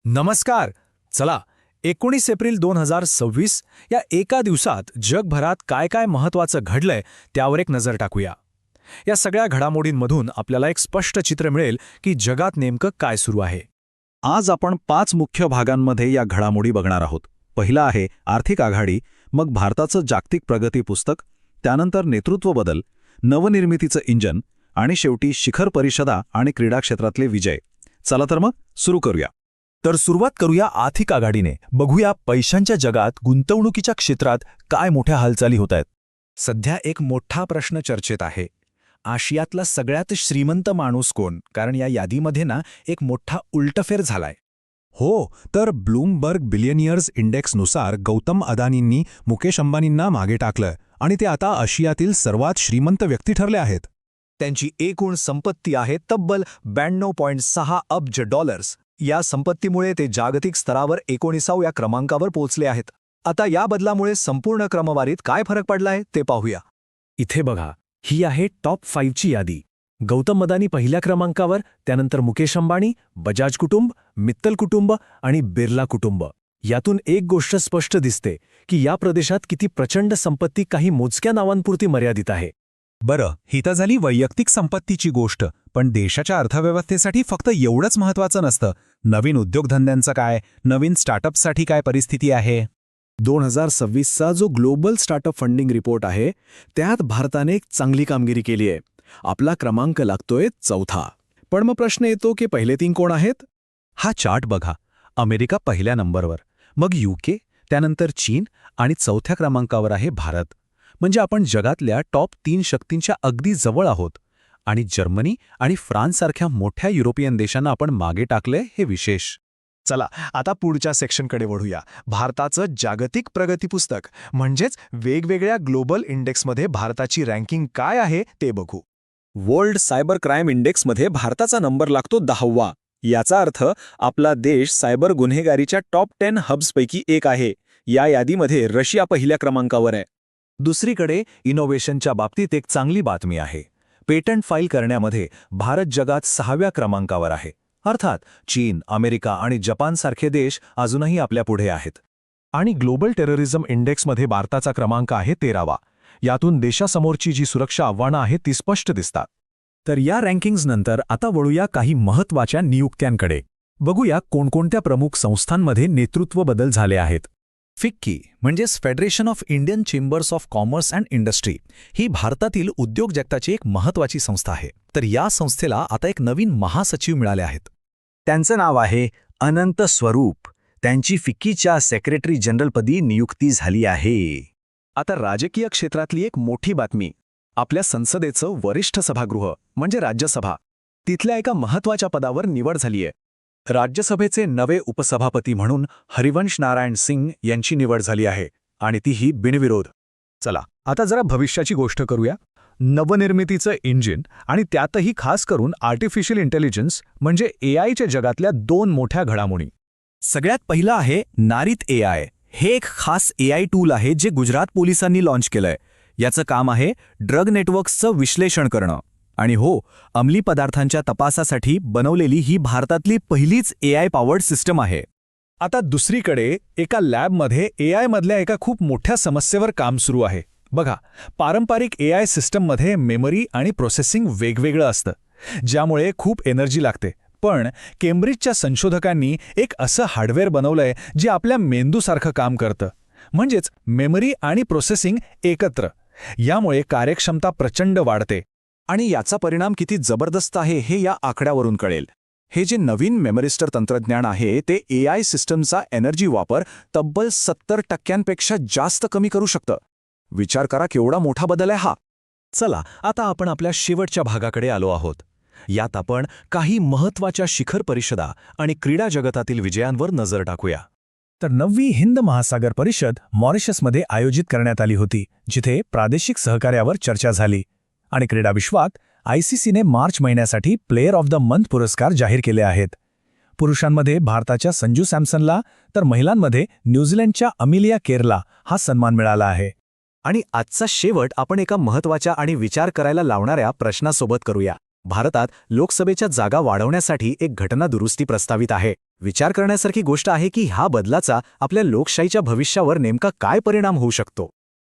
नमस्कार. चला, 19 एप्रिल 2026 या एका दिवसात जगभरात काय काय महत्त्वाचं घडलंय त्यावर एक नजर टाकूया. या सगळ्या घडामोडींमधून आपल्याला एक स्पष्ट चित्र मिळेल की जगात नेमकं काय सुरू आहे. आज आपण 5 मुख्य भागांमध्ये या घडामोडी बघणार आहोत. पहिला आहे आर्थिक आघाडी, मग भारताचं जागतिक प्रगती पुस्तक, त्यानंतर नेतृत्व बदल, नवनिर्मितीचं इंजन आणि शेवटी शिखर परिषदा आणि क्रीडा क्षेत्रातले विजय. चला तर मग सुरू करूया. तर सुरुवात करूया आर्थिक आघाडीने. बघूया पैशांच्या जगात गुंतवणुकीच्या क्षेत्रात काय मोठ्या हालचाली होत आहेत. सध्या एक मोठा प्रश्न चर्चेत आहे. आशियातला सगळ्यात श्रीमंत माणूस कोण? कारण या यादीमध्ये एक मोठा उलटफेर झालाय. हो, तर ब्लूमबर्ग बिलियनियर्स इंडेक्सनुसार गौतम अदानींनी मुकेश अंबानींना मागे टाकलं आणि ते आता आशियातील सर्वात श्रीमंत व्यक्ती ठरले आहेत. त्यांची एकूण संपत्ती आहे तब्बल 92.6 अब्ज डॉलर्स. या संपत्तीमुळे ते जागतिक स्तरावर 19व्या क्रमांकावर पोहोचले आहेत. आता या बदलामुळे संपूर्ण क्रमवारीत काय फरक पडलाय ते पाहूया. इथे बघा, ही आहे टॉप 5ची यादी. गौतम अदानी पहिल्या क्रमांकावर, त्यानंतर मुकेश अंबानी, बजाज कुटुंब, मित्तल कुटुंब आणि बिर्ला कुटुंब. यातून एक गोष्ट स्पष्ट दिसते की या प्रदेशात किती प्रचंड संपत्ती काही मोजक्या नावांपुरती मर्यादित आहे. बरं, ही तर झाली वैयक्तिक संपत्तीची गोष्ट, पण देशाच्या अर्थव्यवस्थेसाठी फक्त एवढंच महत्त्वाचं नसतं. नवीन उद्योगधंद्यांचं काय, नवीन स्टार्टअपसाठी काय परिस्थिती आहे? 2026चा जो ग्लोबल स्टार्टअप फंडिंग रिपोर्ट आहे, त्यात भारताने एक चांगली कामगिरी केली आहे. आपला क्रमांक लागतोय 4था. पण मग प्रश्न येतो की पहिले 3 कोण आहेत? हा चार्ट बघा. अमेरिका पहिल्या नंबरवर, मग UK, त्यानंतर चीन आणि 4थ्या क्रमांकावर आहे भारत. म्हणजे आपण जगातल्या टॉप 3 शक्तींच्या अगदी जवळ आहोत. आणि जर्मनी आणि फ्रान्ससारख्या मोठ्या युरोपियन देशांना आपण मागे टाकले हे विशेष. चला, आता पुढच्या सेक्शनकडे वळूया. भारताचं जागतिक प्रगती पुस्तक, म्हणजेच वेगवेगळ्या ग्लोबल इंडेक्समध्ये भारताची रँकिंग काय आहे ते बघू. वर्ल्ड सायबर क्राईम इंडेक्समध्ये भारताचा नंबर लागतो 10वा. याचा अर्थ आपला देश सायबर गुन्हेगारीच्या टॉप 10 हब्सपैकी एक आहे. या यादीमध्ये रशिया पहिल्या क्रमांकावर आहे. दुसरीकडे इनोव्हेशनच्या बाबतीत एक चांगली बातमी आहे. पेटंट फाईल करण्यामध्ये भारत जगात 6व्या क्रमांकावर आहे. अर्थात चीन, अमेरिका आणि जपानसारखे देश अजूनही आपल्या पुढे आहेत. आणि ग्लोबल टेररिझम इंडेक्समध्ये भारताचा क्रमांक आहे 13वा. यातून देशासमोरची जी सुरक्षा आव्हानं आहेत ती स्पष्ट दिसतात. तर या रँकिंग्सनंतर आता वळूया काही महत्त्वाच्या नियुक्त्यांकडे. बघूया कोणकोणत्या प्रमुख संस्थांमध्ये नेतृत्व बदल झाले आहेत. फिक्की म्हणजेच federation of Indian chambers of commerce and industry ही भारतातील उद्योग जगताची एक महत्त्वाची संस्था आहे. तर या संस्थेला आता एक नवीन महासचिव मिळाले आहेत. त्यांचं नाव आहे अनंत स्वरूप. त्यांची फिक्कीच्या सेक्रेटरी जनरलपदी नियुक्ती झाली आहे. आता राजकीय क्षेत्रातली एक मोठी बातमी. आपल्या संसदेचं वरिष्ठ सभागृह म्हणजे राज्यसभा, तिथल्या एका महत्त्वाच्या पदावर निवड झालीय. राज्यसभेचे नवे उपसभापती म्हणून हरिवंश नारायण सिंग यांची निवड झाली आहे आणि तीही बिनविरोध. चला, आता जरा भविष्याची गोष्ट करूया. नवनिर्मितीचं इंजिन आणि त्यातही खास करून आर्टिफिशियल इंटेलिजन्स म्हणजे AIच्या जगातल्या 2 मोठ्या घडामोडी. सगळ्यात पहिलं आहे नारित AI. हे एक खास AI टूल आहे जे गुजरात पोलिसांनी लॉन्च केलंय. याचं काम आहे ड्रग नेटवर्क्सचं विश्लेषण करणं. आणि हो, अंमली पदार्थांच्या तपासासाठी बनवलेली ही भारतातली पहिलीच AI पॉवर्ड सिस्टम आहे. आता दुसरीकडे एका लॅबमध्ये AI मधल्या एका खूप मोठ्या समस्येवर काम सुरू आहे. बघा, पारंपरिक AI सिस्टममध्ये मेमरी आणि प्रोसेसिंग वेगवेगळं असतं, ज्यामुळे खूप एनर्जी लागते. पण केम्ब्रिजच्या संशोधकांनी एक असं हार्डवेअर बनवलंय जे आपल्या मेंदूसारखं काम करतं. म्हणजेच मेमरी आणि प्रोसेसिंग एकत्र. यामुळे कार्यक्षमता प्रचंड वाढते. आणि याचा परिणाम किती जबरदस्त आहे हे या आकड्यावरून कळेल. हे जे नवीन मेमरिस्टर तंत्रज्ञान आहे ते AI सिस्टमचा एनर्जी वापर तब्बल 70% जास्त कमी करू शकतं. विचार करा केवढा मोठा बदल आहे हा. चला, आता आपण आपल्या शेवटच्या भागाकडे आलो आहोत. यात आपण काही महत्त्वाच्या शिखर परिषदा आणि क्रीडा जगतातील विजयांवर नजर टाकूया. तर 9वी हिंद महासागर परिषद मॉरिशसमध्ये आयोजित करण्यात आली होती, जिथे प्रादेशिक सहकार्यावर चर्चा झाली. आणि क्रीडा विश्वात ICCने मार्च महिन्यासाठी प्लेयर ऑफ द मंथ पुरस्कार जाहीर केले आहेत. पुरुषांमध्ये भारताच्या संजू सॅमसनला, तर महिलांमध्ये न्यूझीलंडच्या अमिलिया केरला हा सन्मान मिळाला आहे. आणि आजचा शेवट आपण एका महत्त्वाच्या आणि विचार करायला लावणाऱ्या प्रश्नासोबत करूया. भारतात लोकसभेच्या जागा वाढवण्यासाठी एक घटना दुरुस्ती प्रस्तावित आहे. विचार करण्यासारखी गोष्ट आहे की ह्या बदलाचा आपल्या लोकशाहीच्या भविष्यावर नेमका काय परिणाम होऊ शकतो.